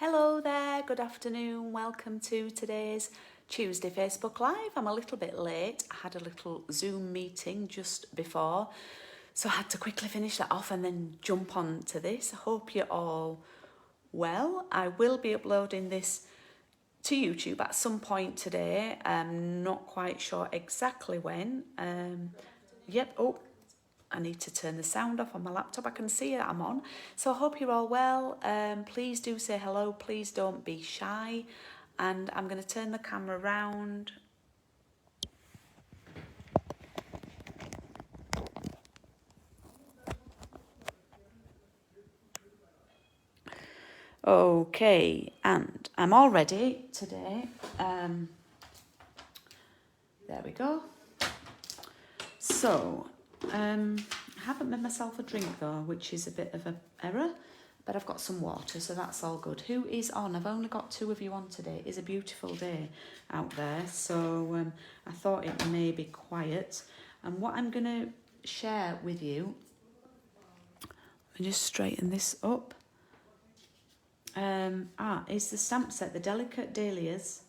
Hello there, good afternoon, welcome to today's Tuesday Facebook Live. I'm a little bit late, I had a little Zoom meeting just before, so I had to quickly finish that off and then jump on to this. I hope you're all well. I will be uploading this to YouTube at some point today. I'm not quite sure exactly when. I need to turn the sound off on my laptop. I can see that I'm on. So I hope you're all well. Please do say hello. Please don't be shy. And I'm going to turn the camera around. Okay, and I'm all ready today. There we go. So, I haven't made myself a drink though, which is a bit of an error, but I've got some water, so that's all good. Who is on? I've only got 2 of you on today. It's a beautiful day out there, so I thought it may be quiet. And what I'm going to share with you, let me just straighten this up, is the stamp set, the Delicate Dahlias.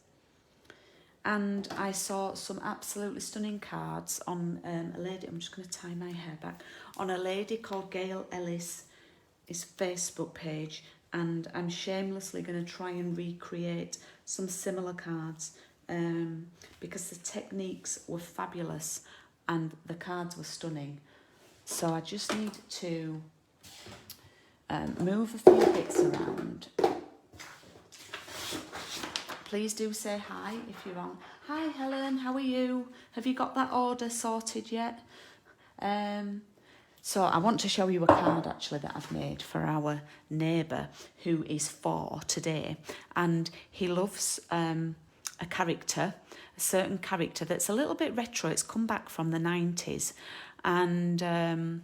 And I saw some absolutely stunning cards on a lady, I'm just going to tie my hair back, on a lady called Gail Ellis' Facebook page, and I'm shamelessly going to try and recreate some similar cards because the techniques were fabulous and the cards were stunning. So I just need to move a few bits around. Please do say hi if you're on. Hi Helen, how are you? Have you got that order sorted yet? So I want to show you a card actually that I've made for our neighbour who is 4 today. And he loves a character, a certain character that's a little bit retro. It's come back from the 90s. And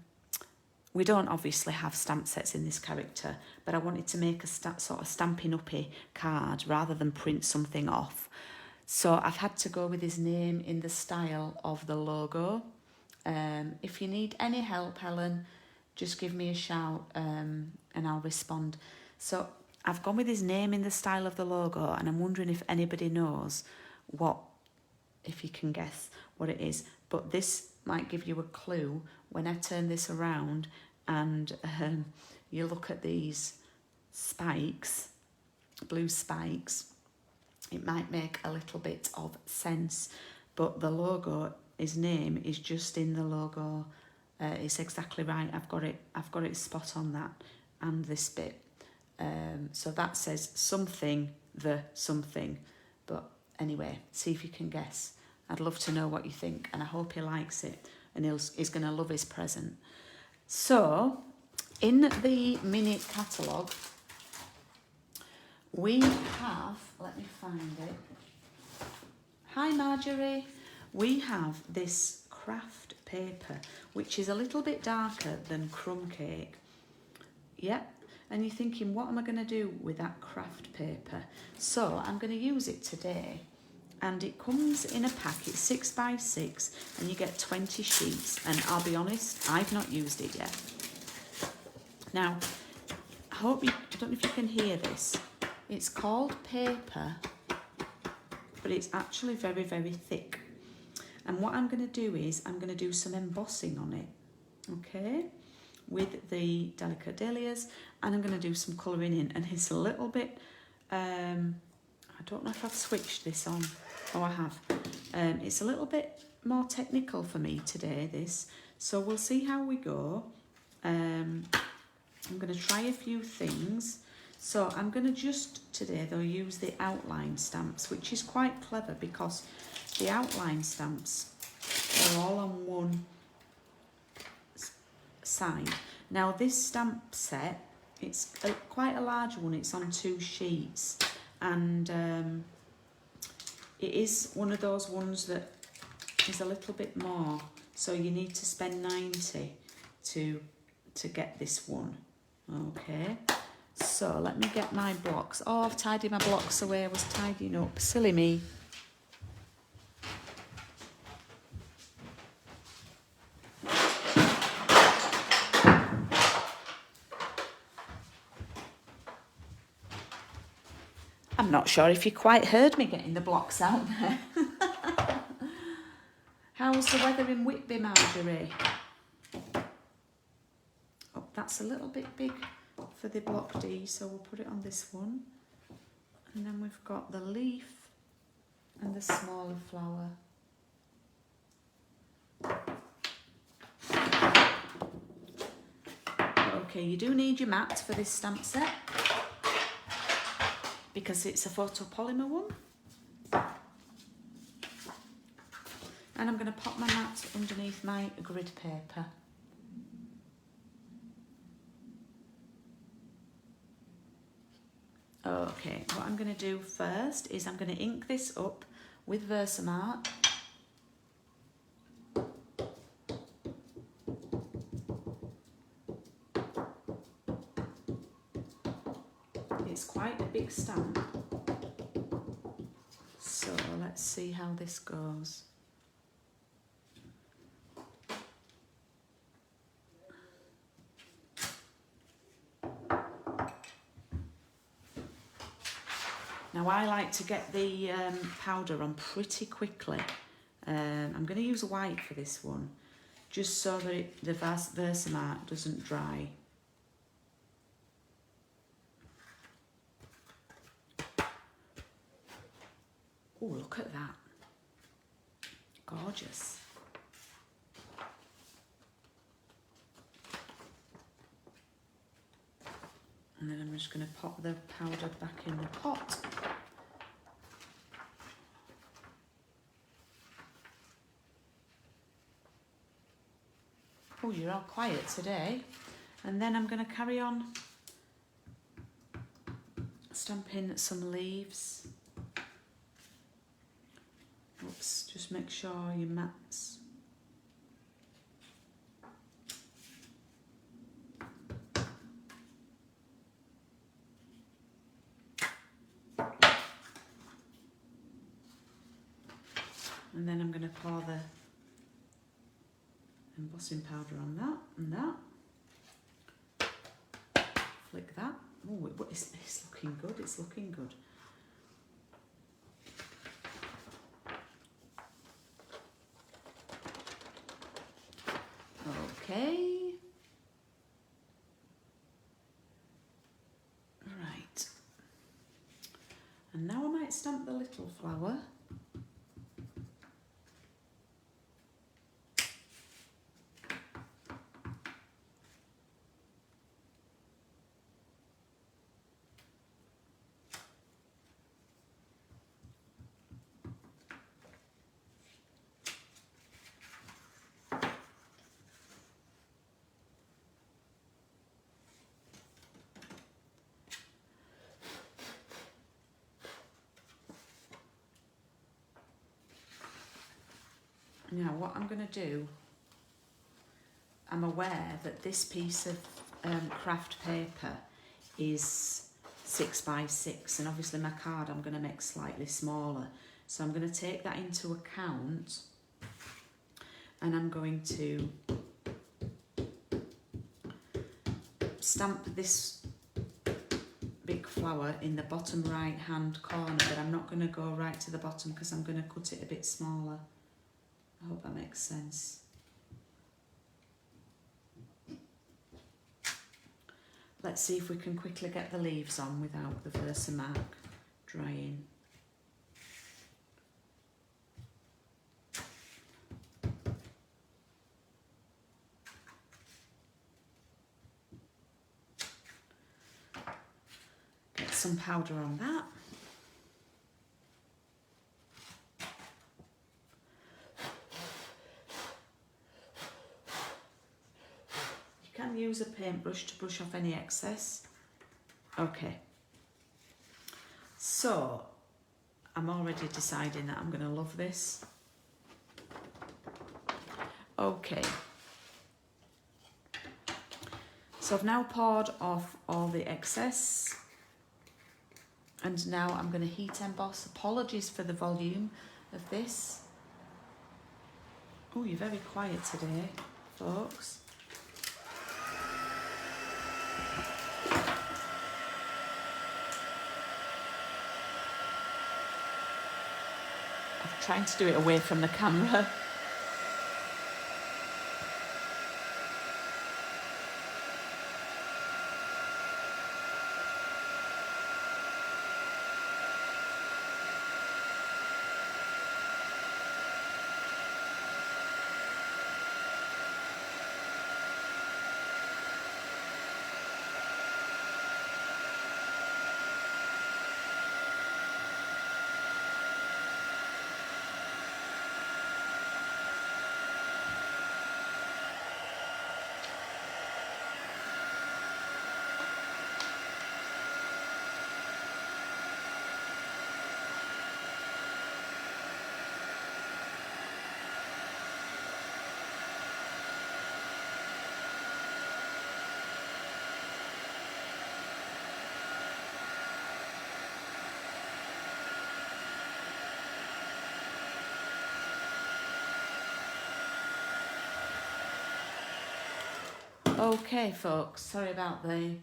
we don't obviously have stamp sets in this character, but I wanted to make a sort of Stampin' Up-y card rather than print something off. So I've had to go with his name in the style of the logo. If you need any help, Helen, just give me a shout and I'll respond. So I've gone with his name in the style of the logo, and I'm wondering if anybody knows if you can guess what it is. But this might give you a clue when I turn this around and you look at these spikes, blue spikes. It might make a little bit of sense, but the logo, his name is just in the logo. It's exactly right. I've got it spot on, that and this bit. So that says something, but anyway, see if you can guess. I'd love to know what you think, and I hope he likes it and he's going to love his present. So, in the mini catalogue, we have, let me find it. Hi Marjorie. We have this craft paper, which is a little bit darker than crumb cake. Yep. And you're thinking, what am I going to do with that craft paper? So, I'm going to use it today. And it comes in a pack. It's 6 by 6 and you get 20 sheets, and I'll be honest, I've not used it yet. Now, I don't know if you can hear this. It's called paper, but it's actually very, very thick. And what I'm going to do is I'm going to do some embossing on it, okay, with the Delicate Dahlias, and I'm going to do some colouring in. And it's a little bit, I don't know if I've switched this on. Oh, I have. It's a little bit more technical for me today, this. So we'll see how we go. I'm going to try a few things. So I'm going to just today, though, use the outline stamps, which is quite clever because the outline stamps are all on one side. Now, this stamp set, it's quite a large one. It's on 2 sheets. And it is one of those ones that is a little bit more, so you need to spend 90 to get this one. Okay, so let me get my blocks. Oh, I've tidied my blocks away. I was tidying up. Silly me. I'm not sure if you quite heard me getting the blocks out there. How's the weather in Whitby, Marjorie? Oh, that's a little bit big for the block D, so we'll put it on this one. And then we've got the leaf and the smaller flower. Okay, you do need your mat for this stamp set because it's a photopolymer one. And I'm going to pop my mat underneath my grid paper. Okay, what I'm going to do first is I'm going to ink this up with Versamark. It's quite a big stamp, so let's see how this goes. Now I like to get the powder on pretty quickly. I'm going to use white for this one, just so that the Versamark doesn't dry. Oh, look at that. Gorgeous. And then I'm just going to pop the powder back in the pot. Oh, you're all quiet today. And then I'm going to carry on stamping some leaves. Oops, just make sure your mats. And then I'm going to pour the embossing powder on that and that. Flick that. Oh, it's looking good, it's looking good. Okay. Right. And now I might stamp the little flower. Now what I'm going to do, I'm aware that this piece of craft paper is 6 by 6 and obviously my card I'm going to make slightly smaller. So I'm going to take that into account and I'm going to stamp this big flower in the bottom right hand corner, but I'm not going to go right to the bottom because I'm going to cut it a bit smaller. I hope that makes sense. Let's see if we can quickly get the leaves on without the Versamark drying. Get some powder on that. Use a paintbrush to brush off any excess. Okay, so I'm already deciding that I'm going to love this. Okay, so I've now poured off all the excess and now I'm going to heat emboss. Apologies for the volume of this. Oh, you're very quiet today, folks. trying to do it away from the camera. Okay, folks, sorry about the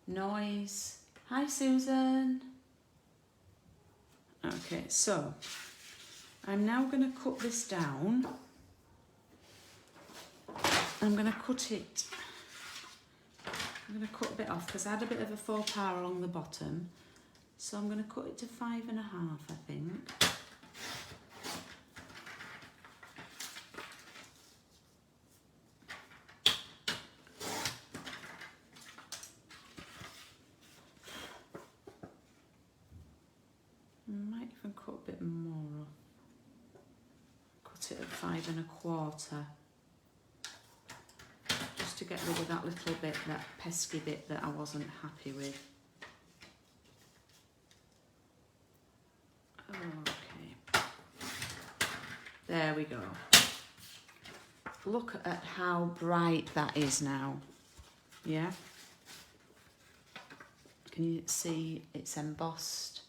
noise. Hi, Susan. Okay, so I'm now going to cut this down. I'm going to cut it. I'm going to cut a bit off because I had a bit of a faux pas along the bottom. So I'm going to cut it to 5.5, I think. Cut a bit more off. Cut it at 5.25, just to get rid of that little bit, that pesky bit that I wasn't happy with. Okay, there we go. Look at how bright that is now. Yeah, can you see it's embossed?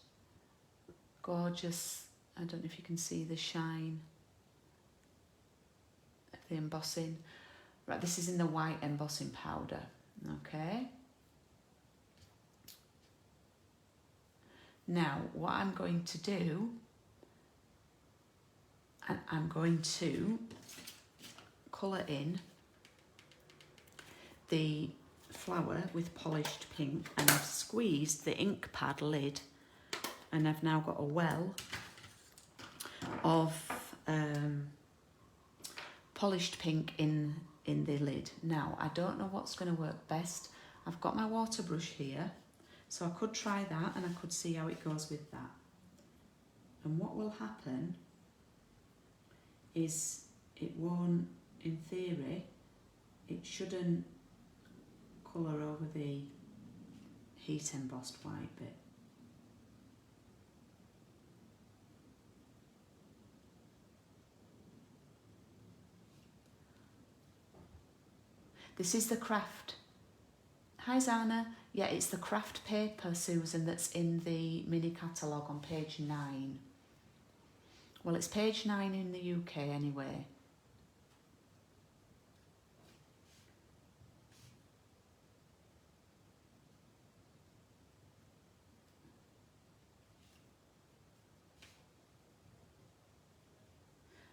Gorgeous. I don't know if you can see the shine of the embossing. Right, this is in the white embossing powder, okay? Now, what I'm going to do, I'm going to colour in the flower with polished pink, and I've squeezed the ink pad lid, and I've now got a well of polished pink in the lid. Now, I don't know what's going to work best. I've got my water brush here, so I could try that and I could see how it goes with that. And what will happen is it won't, in theory, it shouldn't colour over the heat embossed white bit. This is the craft. Hi Zana. Yeah, it's the craft paper, Susan, that's in the mini catalogue on page 9. Well, it's page 9 in the UK anyway.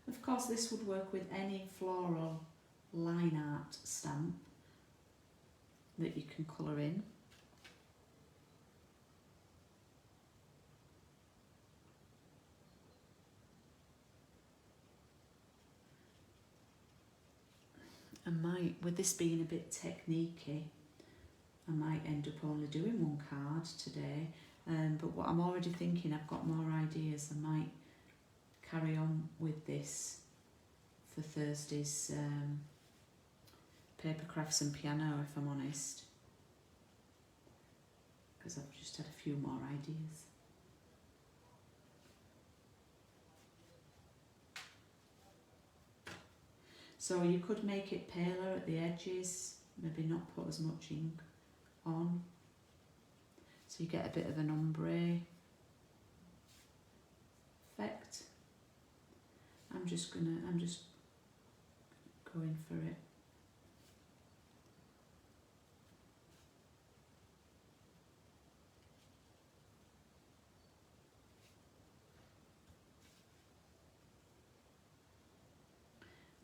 Of course, this would work with any floral line art stamp that you can colour in. I might, with this being a bit techniquey, I might end up only doing one card today, but what I'm already thinking, I've got more ideas. I might carry on with this for Thursday's paper crafts and piano, if I'm honest, because I've just had a few more ideas. So you could make it paler at the edges, maybe not put as much ink on, so you get a bit of an ombre effect. I'm just going for it.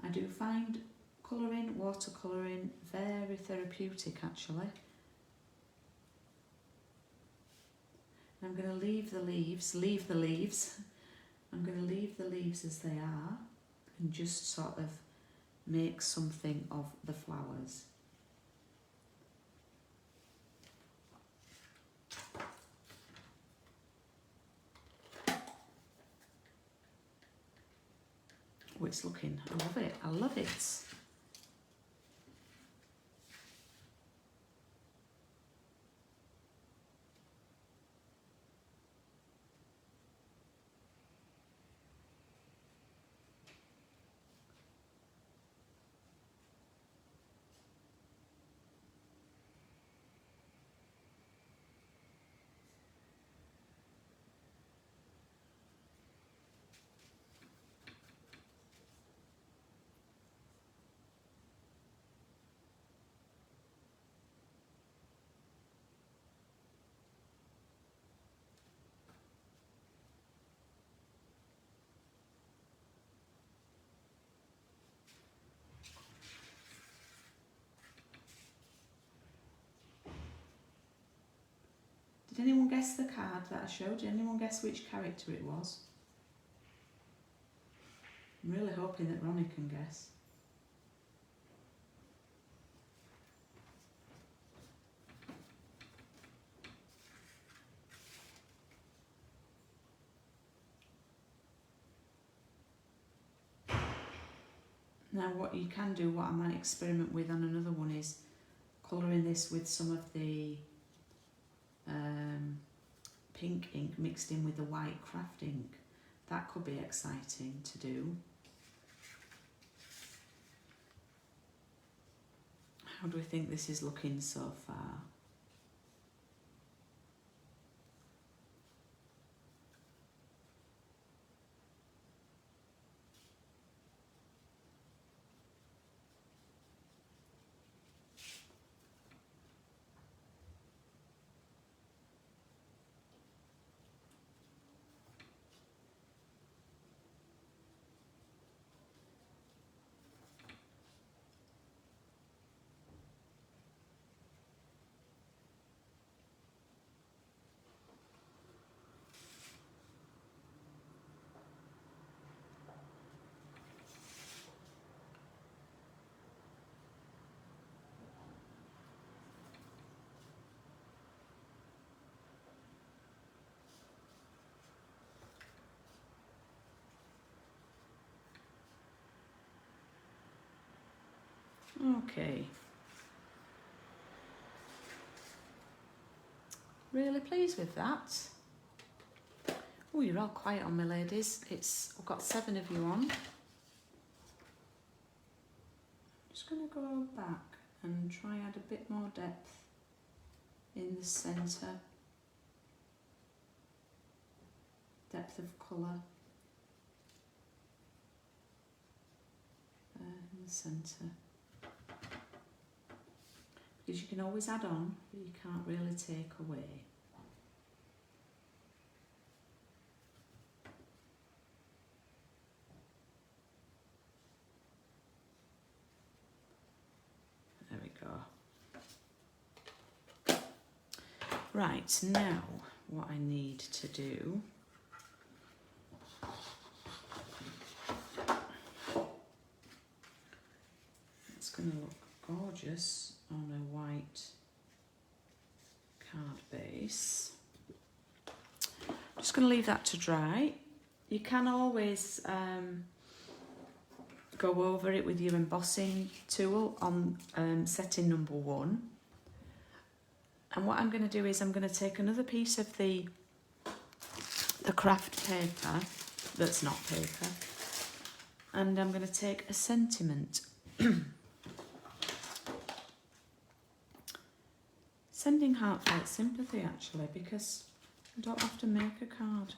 I do find colouring, watercolouring, very therapeutic actually. I'm going to leave the leaves. I'm going to leave the leaves as they are and just sort of make something of the flowers. Oh, it's looking, I love it, I love it. Did anyone guess the card that I showed? Did anyone guess which character it was? I'm really hoping that Ronnie can guess. Now what you can do, what I might experiment with on another one, is colouring this with some of the pink ink mixed in with the white craft ink. That could be exciting to do. How do we think this is looking so far? Okay. Really pleased with that. Oh, you're all quiet on me, ladies. I've got 7 of you on. Just going to go back and try add a bit more depth in the centre. Depth of colour in the centre. Because you can always add on, but you can't really take away. There we go. Right, now what I need to do it's going to look gorgeous on a white card base. Just going to leave that to dry. You can always go over it with your embossing tool on setting number 1. And what I'm going to do is I'm going to take another piece of the craft paper that's not paper, and I'm going to take a sentiment. Sending heartfelt sympathy, actually, because I don't have to make a card.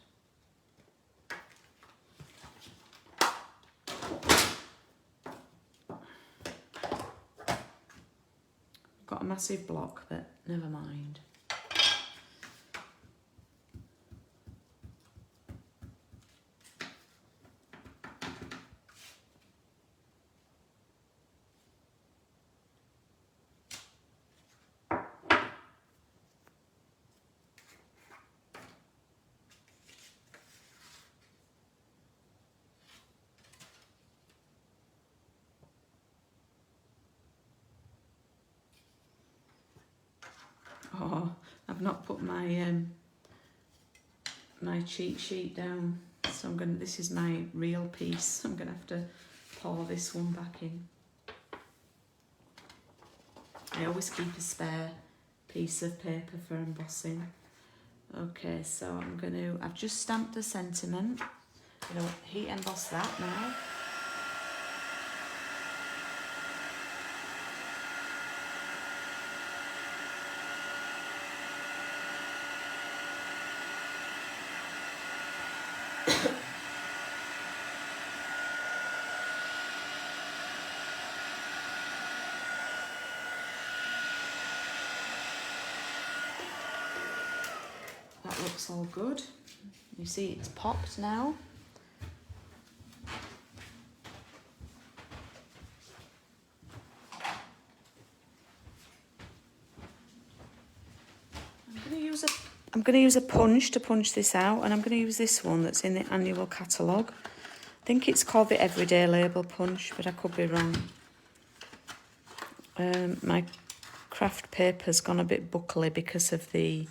Got a massive block, but never mind. I've not put my my cheat sheet down, so I'm gonna. This is my real piece. I'm gonna have to pour this one back in. I always keep a spare piece of paper for embossing. Okay, so I've just stamped the sentiment. I'm gonna heat emboss that now. That looks all good. You see it's popped now. I'm going to use a punch to punch this out, and I'm going to use this one that's in the annual catalogue. I think it's called the Everyday Label Punch, but I could be wrong. My craft paper's gone a bit buckly because of the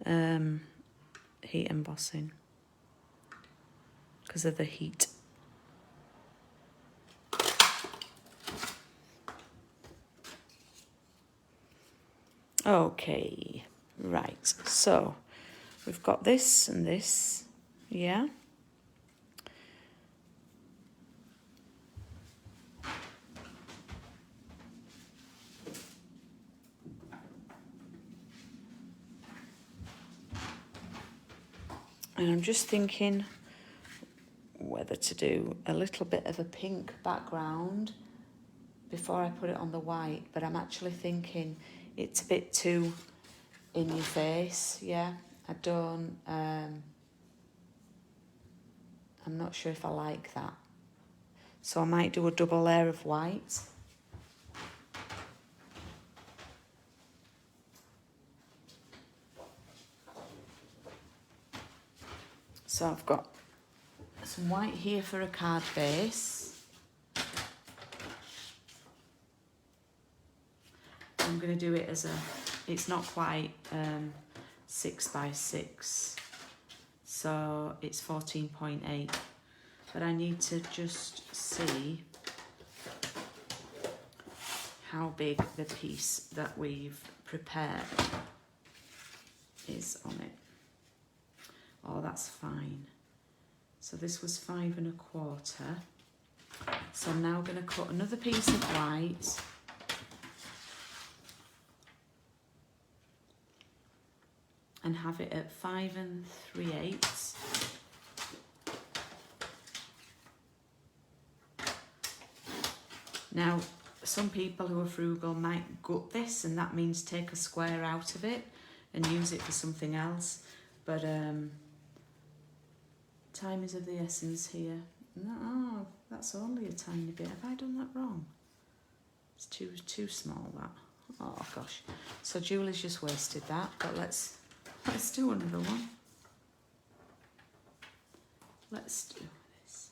heat embossing, because of the heat. Okay, right, so we've got this and this, yeah. And I'm just thinking whether to do a little bit of a pink background before I put it on the white, but I'm actually thinking it's a bit too in your face, yeah. I don't, I'm not sure if I like that. So I might do a double layer of white. So I've got some white here for a card base. I'm going to do it as a, it's not quite 6 by 6, so it's 14.8, but I need to just see how big the piece that we've prepared is on it. Oh, that's fine. So this was 5 1/4. So I'm now going to cut another piece of white. And have it at 5 3/8. Now, some people who are frugal might gut this, and that means take a square out of it and use it for something else. But time is of the essence here. No, oh, that's only a tiny bit. Have I done that wrong? It's too small, that. Oh gosh. So Julie's just wasted that, but let's do another one. Let's do this.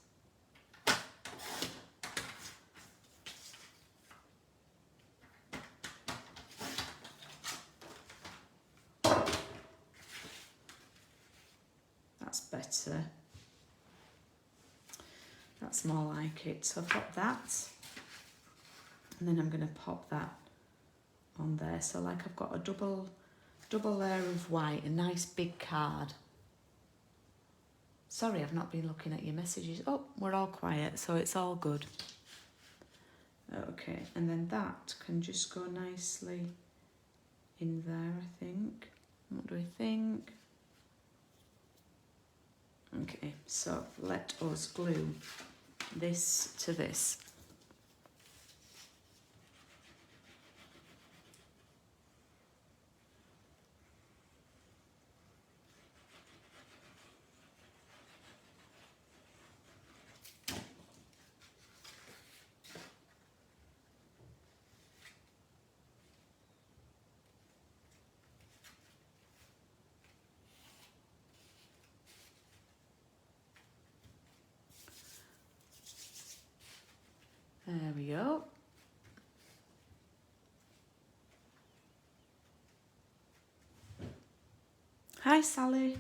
That's better. That's more like it. So I've got that. And then I'm going to pop that on there. So like I've got a double layer of white, a nice big card. Sorry, I've not been looking at your messages. Oh, we're all quiet, so it's all good. Okay, and then that can just go nicely in there, I think. What do we think? Okay, so let us glue this to this. There we go. Hi, Sally.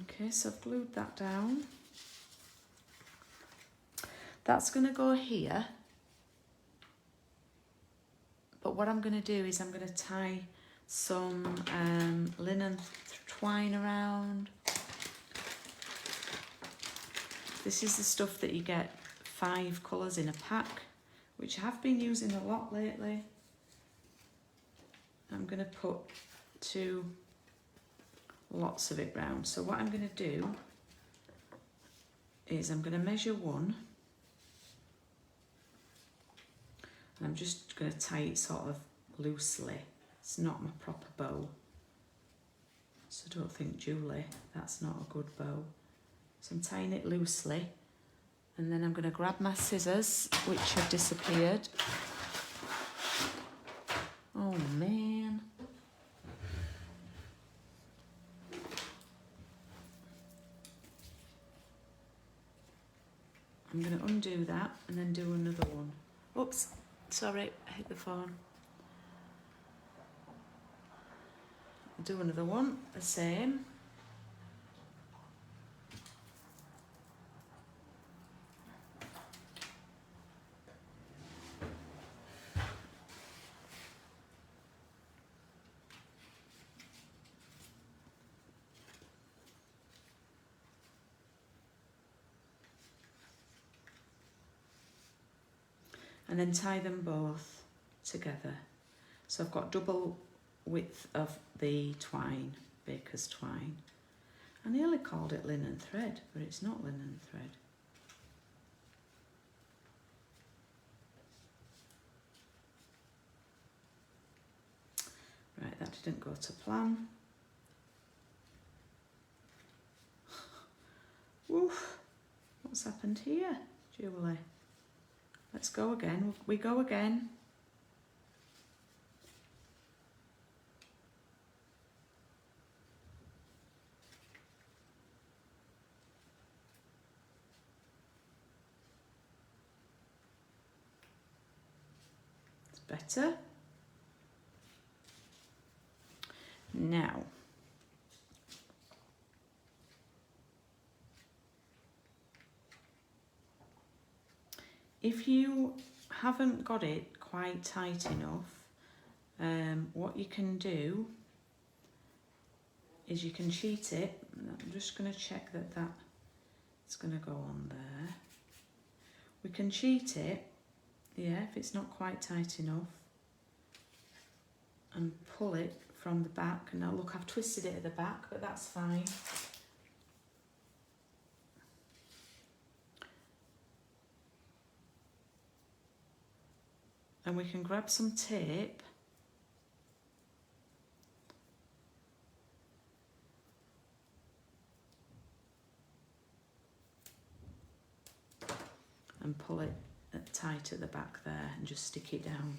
Okay, so I've glued that down. That's going to go here. But what I'm going to do is I'm going to tie some linen twine around. This is the stuff that you get 5 colours in a pack, which I have been using a lot lately. I'm going to put 2 lots of it round. So what I'm going to do is I'm going to measure 1. And I'm just going to tie it sort of loosely. It's not my proper bow. So don't think, Julie, that's not a good bow. So I'm tying it loosely. And then I'm going to grab my scissors, which have disappeared. Oh, man. I'm going to undo that and then do another one. Oops, sorry, I hit the phone. Do another one, the same. And then tie them both together. So I've got double width of the twine, baker's twine. I nearly called it linen thread, but it's not linen thread. Right, that didn't go to plan. Woof, what's happened here, Julie? Let's go again. We go again. It's better. Now, if you haven't got it quite tight enough, what you can do is you can sheet it. I'm just going to check that it's going to go on there. We can sheet it, yeah, if it's not quite tight enough, and pull it from the back. And now look, I've twisted it at the back, but that's fine. And we can grab some tape and pull it tight at the back there and just stick it down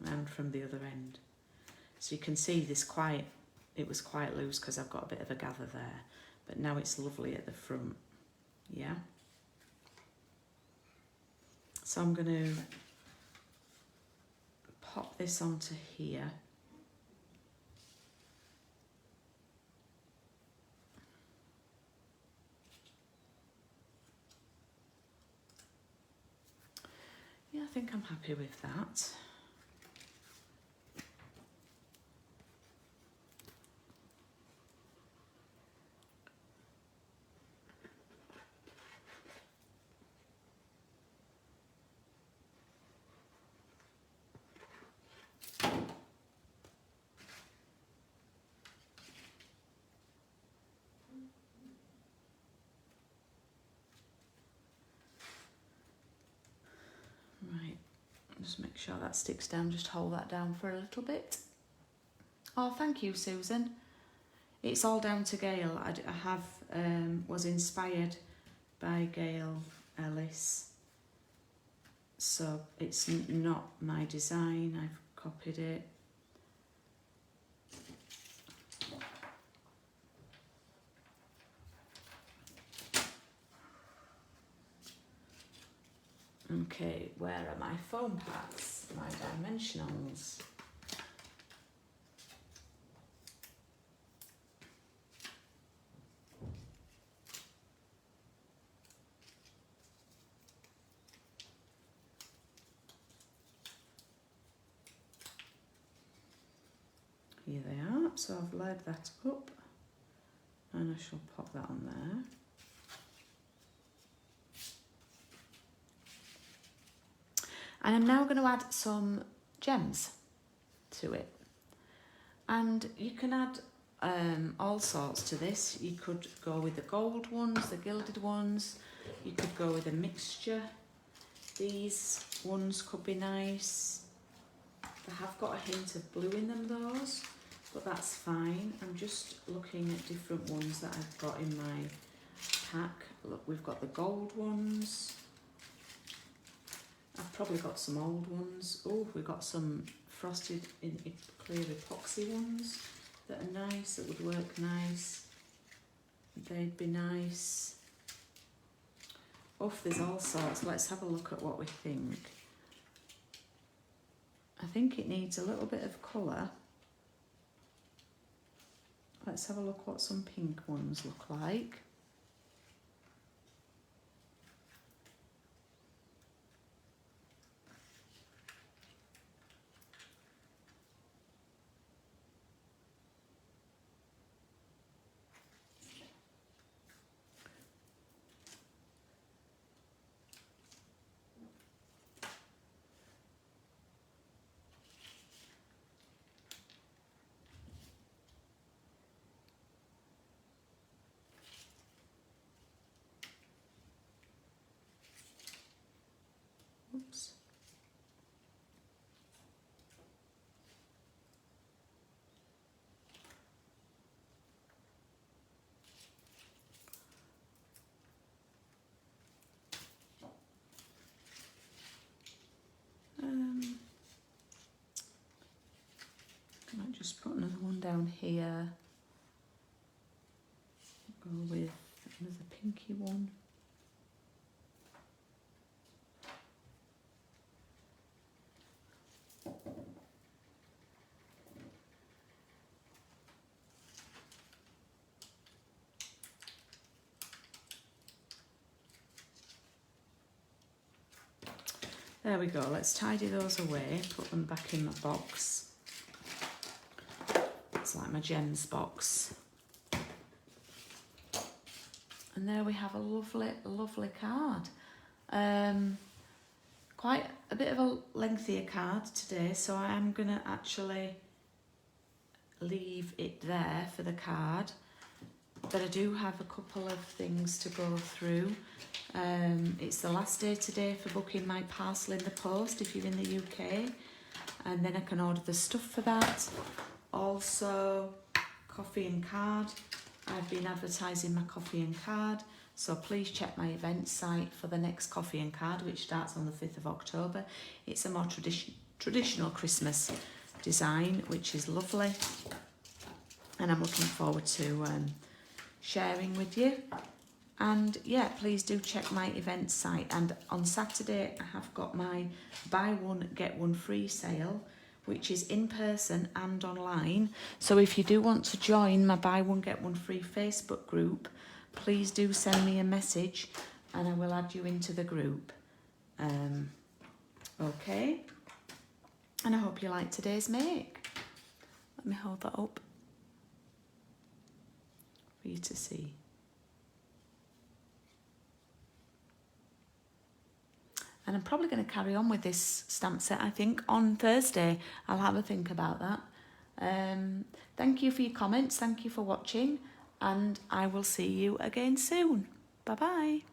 round from the other end. So you can see this it was quite loose because I've got a bit of a gather there, but now it's lovely at the front, yeah? So I'm going to pop this onto here. Yeah, I think I'm happy with that. Right, just make sure that sticks down, just hold that down for a little bit. Oh, thank you, Susan. It's all down to Gail. I have was inspired by Gail Ellis, so it's not my design. I've copied it. Okay, where are my foam packs? my dimensionals. Here they are, so I've laid that up and I shall pop that on there. And I'm now going to add some gems to it. And you can add all sorts to this. You could go with the gold ones, the gilded ones. You could go with a mixture. These ones could be nice. They have got a hint of blue in them, those, but that's fine. I'm just looking at different ones that I've got in my pack. Look, we've got the gold ones. I've probably got some old ones. Oh, we've got some frosted in clear epoxy ones that are nice, that would work nice. They'd be nice. Oh, there's all sorts. Let's have a look at what we think. I think it needs a little bit of colour. Let's have a look what some pink ones look like. Oops. I might just put another one down here. Go with another pinky one. There we go, let's tidy those away, put them back in my box. It's like my gems box. And there we have a lovely, lovely card. Quite a bit of a lengthier card today, so I am going to actually leave it there for the card. But I do have a couple of things to go through. It's the last day today for booking my parcel in the post if you're in the UK, and then I can order the stuff for that. Also, coffee and card. I've been advertising my coffee and card, so please check my event site for the next coffee and card, which starts on the 5th of October. It's a more traditional Christmas design, which is lovely, and I'm looking forward to sharing with you. And yeah, please do check my event site. And on Saturday I have got my buy one get one free sale, which is in person and online. So if you do want to join my buy one get one free Facebook group, please do send me a message and I will add you into the group. Okay, and I hope you like today's make. Let me hold that up for you to see. And I'm probably going to carry on with this stamp set. I think on Thursday I'll have a think about that. Thank you for your comments, thank you for watching, and I will see you again soon. Bye bye.